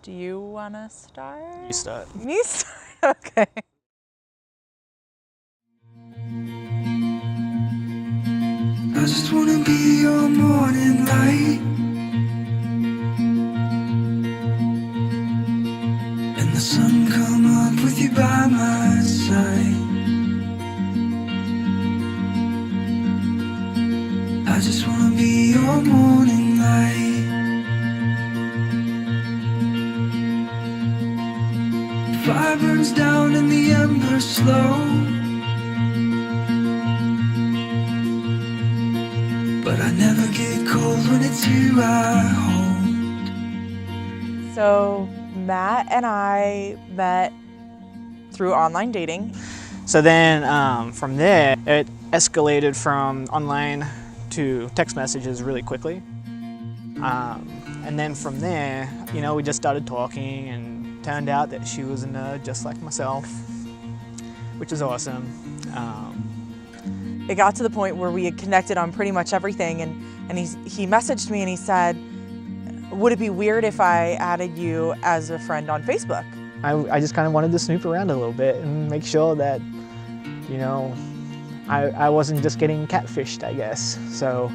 Do you want to start? You start. Me start? Okay. I just wanna be your morning light, and the sun come up with you by my side. I just wanna be your morning light. Fire burns down and the embers slow, but I never get cold when it's you I hold. So Matt and I met through online dating. So then from there, it escalated from online to text messages really quickly. And then from there, you know, we just started talking and turned out that she was a nerd just like myself, which is awesome. It got to the point where we had connected on pretty much everything, and he messaged me and he said, would it be weird if I added you as a friend on Facebook? I just kind of wanted to snoop around a little bit and make sure that, you know, I wasn't just getting catfished, I guess. So,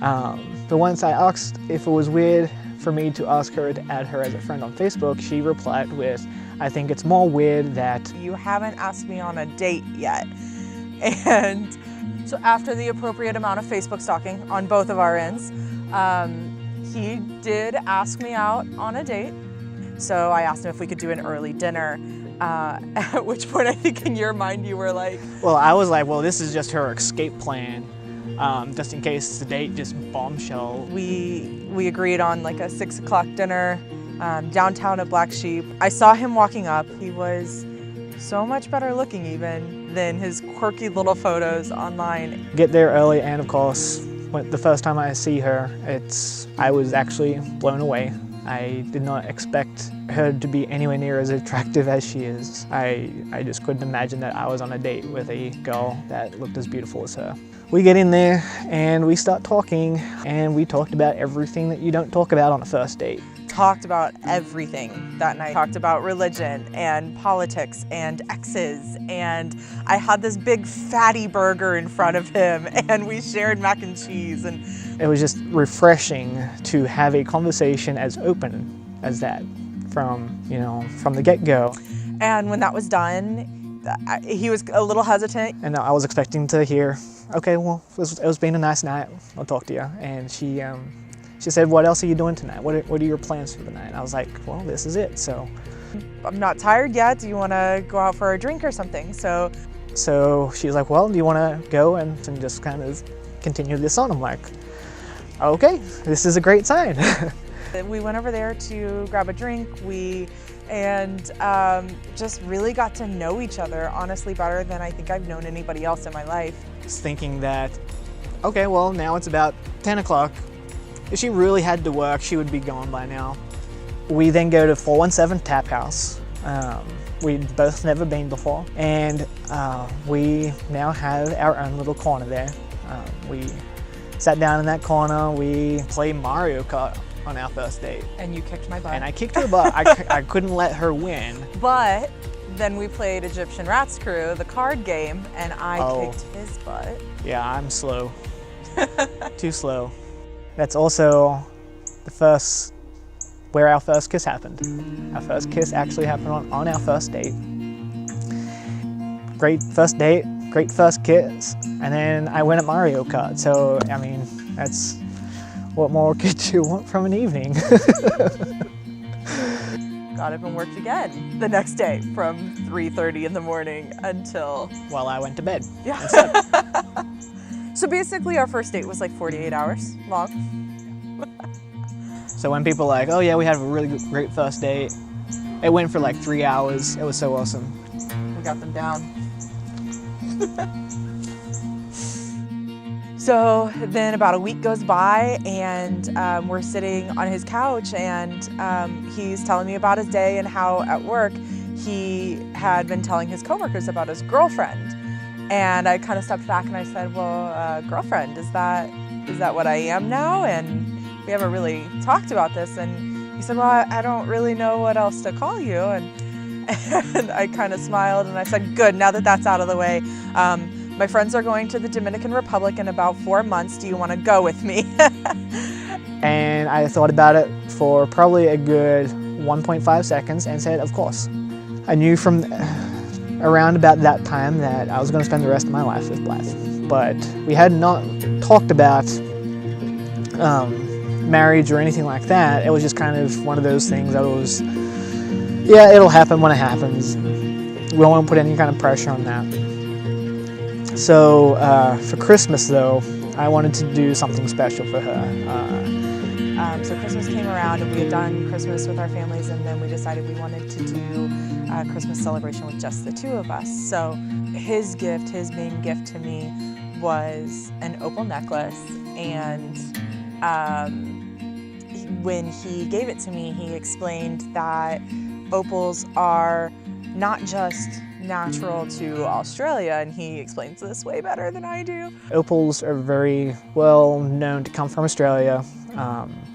but once I asked if it was weird for me to ask her to add her as a friend on Facebook, she replied with, I think it's more weird that you haven't asked me on a date yet. And so after the appropriate amount of Facebook stalking on both of our ends, he did ask me out on a date. So I asked him if we could do an early dinner, at which point I think in your mind you were like... Well, I was like, well, this is just her escape plan, just in case the date just bombshell. We agreed on like a 6 o'clock dinner downtown at Black Sheep. I saw him walking up. He was so much better looking even than his quirky little photos online. Get there early, and of course, the first time I see her, I was actually blown away. I did not expect her to be anywhere near as attractive as she is. I just couldn't imagine that I was on a date with a girl that looked as beautiful as her. We get in there and we start talking, and we talked about everything that you don't talk about on a first date. Talked about everything that night. Talked about religion and politics and exes, and I had this big fatty burger in front of him, and we shared mac and cheese. And it was just refreshing to have a conversation as open as that from the get-go. And when that was done, he was a little hesitant. And I was expecting to hear, okay, well, it was being a nice night, I'll talk to you. And she said, what else are you doing tonight? What are your plans for the night? I was like, well, this is it, so. I'm not tired yet. Do you want to go out for a drink or something? So she was like, well, do you want to go and just kind of continue this on? I'm like, okay, this is a great sign. We went over there to grab a drink. And just really got to know each other, honestly, better than I think I've known anybody else in my life. Just thinking that, okay, well, now it's about 10 o'clock. If she really had to work, she would be gone by now. We then go to 417 Tap House. We'd both never been before, and we now have our own little corner there. We sat down in that corner, we played Mario Kart on our first date. And you kicked my butt. And I kicked her butt. I couldn't let her win. But then we played Egyptian Rats Crew, the card game, and I kicked his butt. Yeah, I'm slow. Too slow. That's also where our first kiss happened. Our first kiss actually happened on our first date. Great first date, great first kiss, and then I went at Mario Kart. So, I mean, that's, what more could you want from an evening? Got up and worked again the next day from 3:30 in the morning until... While I went to bed. Yeah. So basically our first date was like 48 hours long. So when people are like, oh yeah, we had a really great first date, it went for like 3 hours. It was so awesome. We got them down. So then about a week goes by, and we're sitting on his couch, and he's telling me about his day and how at work he had been telling his coworkers about his girlfriend. And I kind of stepped back and I said, well, girlfriend, is that what I am now? And we haven't really talked about this. And he said, well, I don't really know what else to call you. And I kind of smiled and I said, good, now that that's out of the way. My friends are going to the Dominican Republic in about 4 months. Do you want to go with me? And I thought about it for probably a good 1.5 seconds and said, of course. I knew from around about that time that I was going to spend the rest of my life with Blythe. But we had not talked about marriage or anything like that. It was just kind of one of those things that was, yeah, it'll happen when it happens. We don't want to put any kind of pressure on that. So for Christmas though, I wanted to do something special for her. So Christmas came around and we had done Christmas with our families, and then we decided we wanted to do a Christmas celebration with just the two of us. So his gift, his main gift to me, was an opal necklace, and when he gave it to me, he explained that opals are not just natural to Australia, and he explains this way better than I do. Opals are very well known to come from Australia,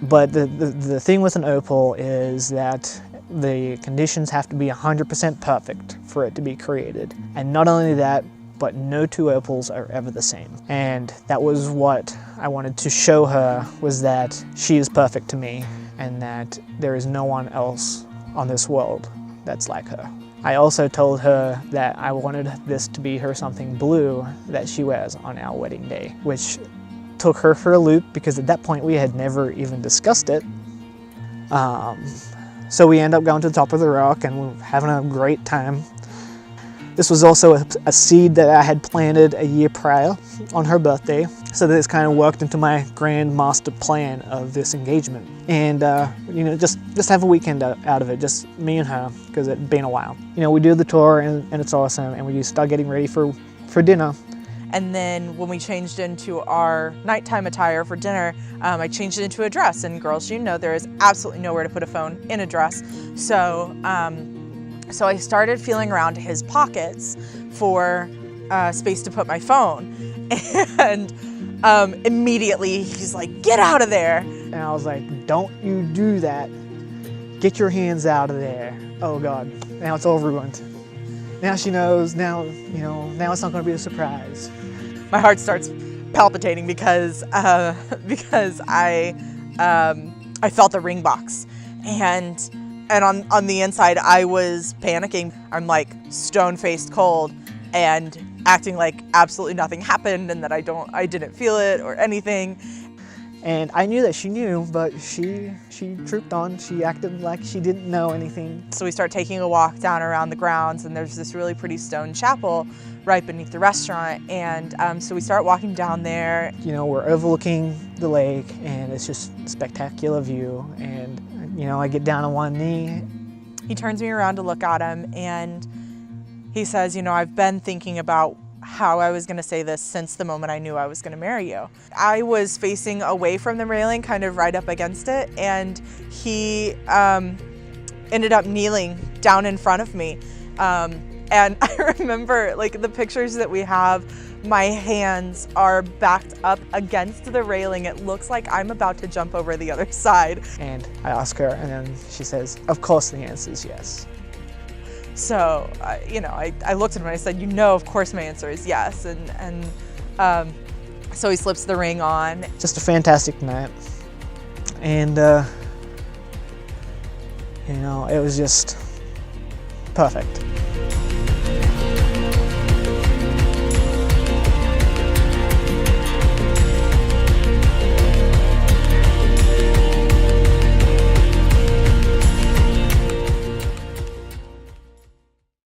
but the thing with an opal is that the conditions have to be 100% perfect for it to be created. And not only that, but no two opals are ever the same. And that was what I wanted to show her, was that she is perfect to me and that there is no one else on this world that's like her. I also told her that I wanted this to be her something blue that she wears on our wedding day, which took her for a loop because at that point we had never even discussed it. So we ended up going to the top of the rock and we were having a great time. This was also a seed that I had planted a year prior on her birthday, so this kind of worked into my grand master plan of this engagement. And you know, just have a weekend out of it, just me and her, because it had been a while. You know, we do the tour and it's awesome, and we start getting ready for dinner. And then when we changed into our nighttime attire for dinner, I changed it into a dress. And girls, you know, there is absolutely nowhere to put a phone in a dress. So so I started feeling around his pockets for space to put my phone. And immediately he's like, get out of there. And I was like, don't you do that. Get your hands out of there. Oh God, now it's all ruined. Now she knows, now, you know, now it's not gonna be a surprise. My heart starts palpitating because I felt the ring box. And on the inside, I was panicking. I'm like stone-faced cold and acting like absolutely nothing happened and that I didn't feel it or anything. And I knew that she knew, but she trooped on. She acted like she didn't know anything. So we start taking a walk down around the grounds, and there's this really pretty stone chapel right beneath the restaurant. And so we start walking down there. You know, we're overlooking the lake, and it's just a spectacular view. And you know, I get down on one knee. He turns me around to look at him, and he says, you know, I've been thinking about how I was going to say this since the moment I knew I was going to marry you. I was facing away from the railing, kind of right up against it, and he ended up kneeling down in front of me. And I remember, like, the pictures that we have, my hands are backed up against the railing. It looks like I'm about to jump over the other side. And I ask her, and then she says, of course the answer is yes. So, you know, I looked at him and I said, you know, of course my answer is yes. And so he slips the ring on. Just a fantastic night. And, you know, it was just perfect.